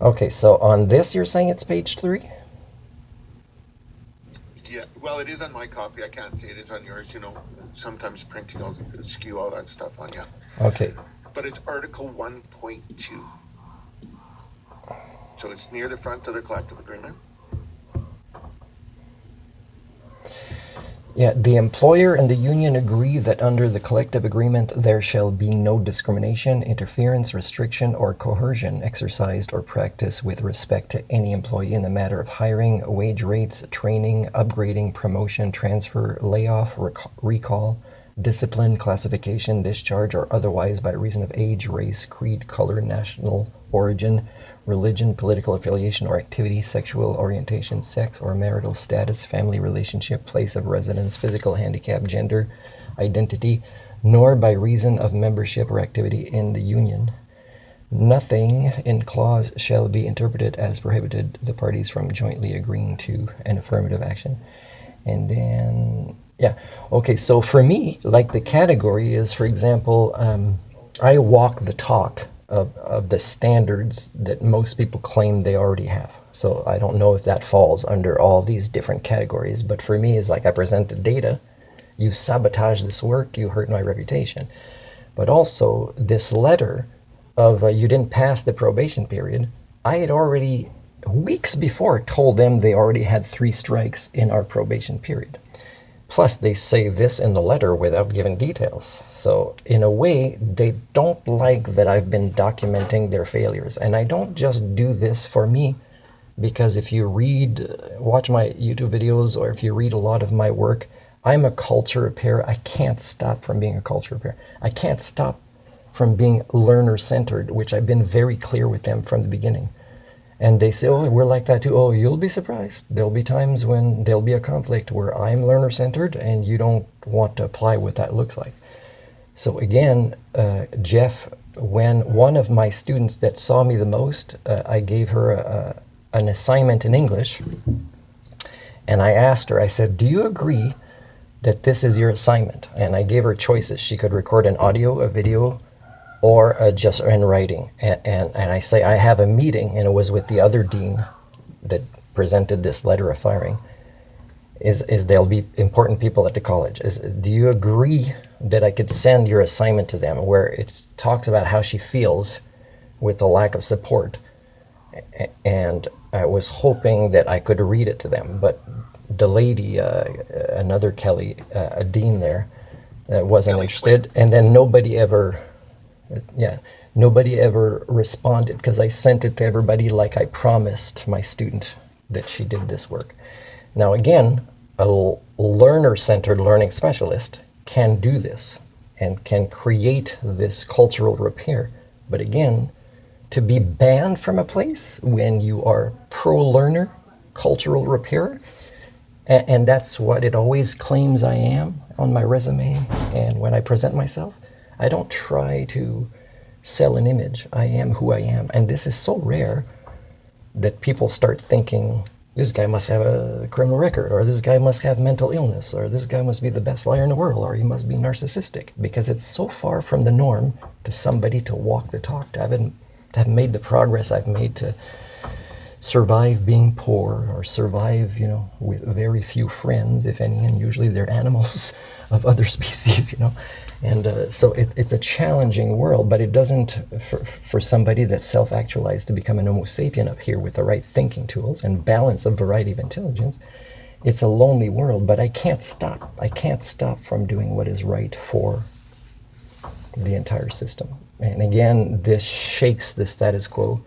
Okay, so on this you're saying it's page 3? Yeah, well, it is on my copy. I can't see it is on yours. Sometimes printing will skew all that stuff on you. Okay. But it's Article 1.2. So it's near the front of the collective agreement. Yeah, the employer and the union agree that under the collective agreement there shall be no discrimination, interference, restriction, or coercion exercised or practiced with respect to any employee in the matter of hiring, wage rates, training, upgrading, promotion, transfer, layoff, recall, discipline, classification, discharge, or otherwise by reason of age, race, creed, color, national origin, religion, political affiliation or activity, sexual orientation, sex or marital status, family relationship, place of residence, physical handicap, gender identity, nor by reason of membership or activity in the union. Nothing in clause shall be interpreted as prohibited the parties from jointly agreeing to an affirmative action. And then, yeah, okay, so for me, like the category is, for example, I walk the talk of the standards that most people claim they already have. So I don't know if that falls under all these different categories, but for me, it's like I present the data, you sabotage this work, you hurt my reputation. But also, this letter of you didn't pass the probation period, I had already, weeks before, told them they already had 3 strikes in our probation period. Plus, they say this in the letter without giving details. So, in a way, they don't like that I've been documenting their failures. And I don't just do this for me, because if you watch my YouTube videos, or if you read a lot of my work, I'm a culture repairer. I can't stop from being a culture repairer. I can't stop from being learner centered, which I've been very clear with them from the beginning. And they say, oh, we're like that too. Oh, you'll be surprised. There'll be times when there'll be a conflict where I'm learner centered and you don't want to apply what that looks like. So again, Jeff, when one of my students that saw me the most, I gave her an assignment in English, and I asked her, I said, do you agree that this is your assignment? And I gave her choices. She could record an audio, a video, or just in writing. And I say, I have a meeting, and it was with the other dean that presented this letter of firing. Is there'll be important people at the college. Do you agree that I could send your assignment to them where it talks about how she feels with the lack of support? And I was hoping that I could read it to them, but the lady, another Kelly, a dean there, wasn't Kelly interested. Quinn. And then nobody ever responded because I sent it to everybody like I promised my student that she did this work. Now again, a learner-centered learning specialist can do this and can create this cultural repair. But again, to be banned from a place when you are pro-learner, cultural repair, and that's what it always claims I am on my resume and when I present myself, I don't try to sell an image. I am who I am. And this is so rare that people start thinking, this guy must have a criminal record, or this guy must have mental illness, or this guy must be the best liar in the world, or he must be narcissistic. Because it's so far from the norm to somebody to walk the talk, to have made the progress I've made to survive being poor, or survive, with very few friends, if any, and usually they're animals of other species, And so it's a challenging world, but it doesn't, for somebody that's self-actualized to become an Homo sapien up here with the right thinking tools and balance of variety of intelligence, it's a lonely world, but I can't stop. I can't stop from doing what is right for the entire system. And again, this shakes the status quo.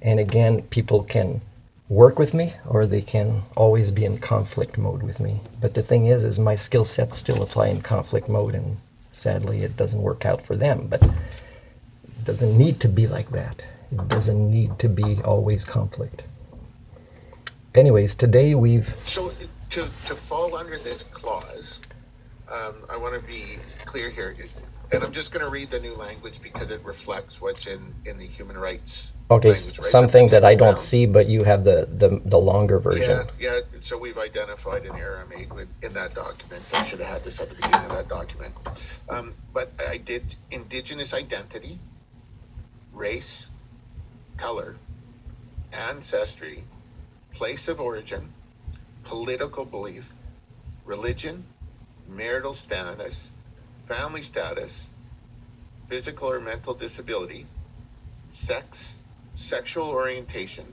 And again, people can work with me or they can always be in conflict mode with me. But the thing is my skill sets still apply in conflict mode, and sadly it doesn't work out for them. But it doesn't need to be like that. It doesn't need to be always conflict. Anyways, today we've... So to fall under this clause, I want to be clear here, and I'm just going to read the new language because it reflects what's in the human rights Okay, language, right? something that I don't see, but you have the longer version. Yeah. So we've identified an error I made in that document. I should have had this at the beginning of that document. But I did Indigenous identity, race, color, ancestry, place of origin, political belief, religion, marital status, family status, physical or mental disability, sex, sexual orientation,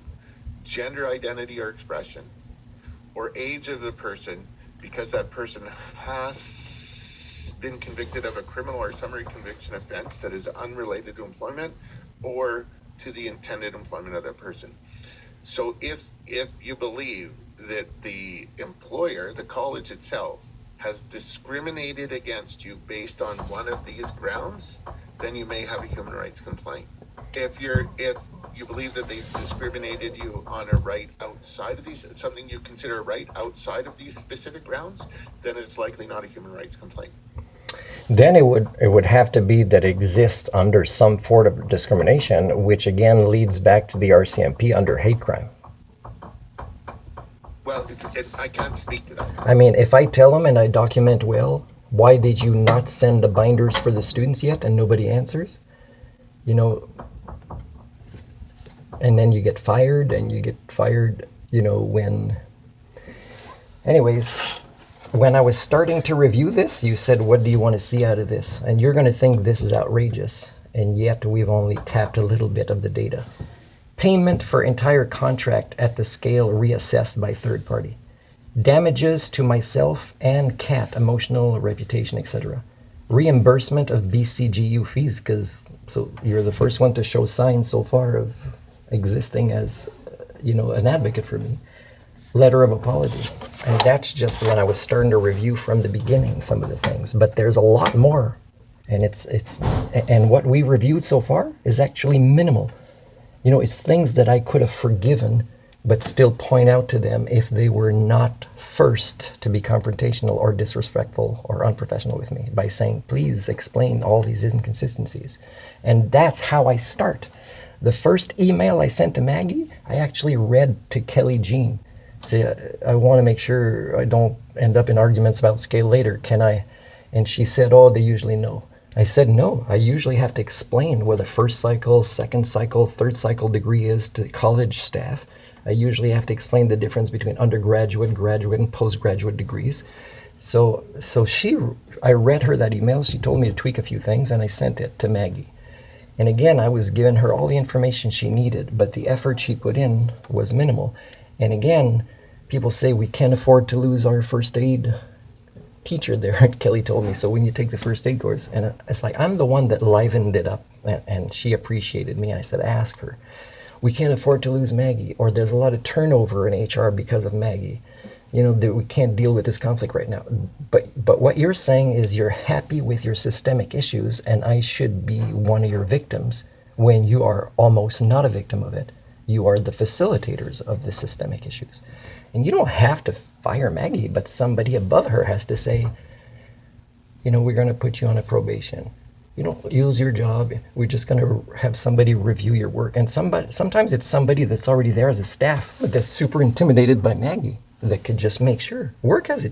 gender identity or expression, or age of the person, because that person has been convicted of a criminal or summary conviction offense that is unrelated to employment or to the intended employment of that person. So if you believe that the employer, the college itself, has discriminated against you based on one of these grounds, then you may have a human rights complaint. If you believe that they've discriminated you on a right outside of these, something you consider a right outside of these specific grounds, then it's likely not a human rights complaint. Then it would have to be that it exists under some form of discrimination, which again leads back to the RCMP under hate crime. Well, I can't speak to that. I mean, if I tell them and I document well, why did you not send the binders for the students yet, and nobody answers? You know, and then you get fired, when... Anyways, when I was starting to review this, you said, what do you want to see out of this? And you're going to think this is outrageous, and yet we've only tapped a little bit of the data. Payment for entire contract at the scale reassessed by third party. Damages to myself and CAT, emotional, reputation, etc. Reimbursement of BCGEU fees, so you're the first one to show signs so far of existing as, an advocate for me. Letter of apology. And that's just when I was starting to review from the beginning some of the things. But there's a lot more. And and what we reviewed so far is actually minimal. It's things that I could have forgiven, but still point out to them if they were not first to be confrontational or disrespectful or unprofessional with me by saying, please explain all these inconsistencies. And that's how I start. The first email I sent to Maggie, I actually read to Kelly Jean. Say, I want to make sure I don't end up in arguments about scale later. Can I? And she said, oh, they usually know. I said, no, I usually have to explain what a first cycle, second cycle, third cycle degree is to college staff. I usually have to explain the difference between undergraduate, graduate, and postgraduate degrees. So I read her that email. She told me to tweak a few things, and I sent it to Maggie. And again, I was giving her all the information she needed, but the effort she put in was minimal. And again, people say we can't afford to lose our first aid teacher there. Kelly told me, so when you take the first aid course, and it's like, I'm the one that livened it up, and she appreciated me. I said, ask her. We can't afford to lose Maggie, or there's a lot of turnover in HR because of Maggie. That we can't deal with this conflict right now. But what you're saying is you're happy with your systemic issues, and I should be one of your victims when you are almost not a victim of it. You are the facilitators of the systemic issues. And you don't have to fire Maggie, but somebody above her has to say, we're going to put you on a probation. You don't lose your job. We're just going to have somebody review your work. And sometimes it's somebody that's already there as a staff, but that's super intimidated by Maggie that could just make sure. Work has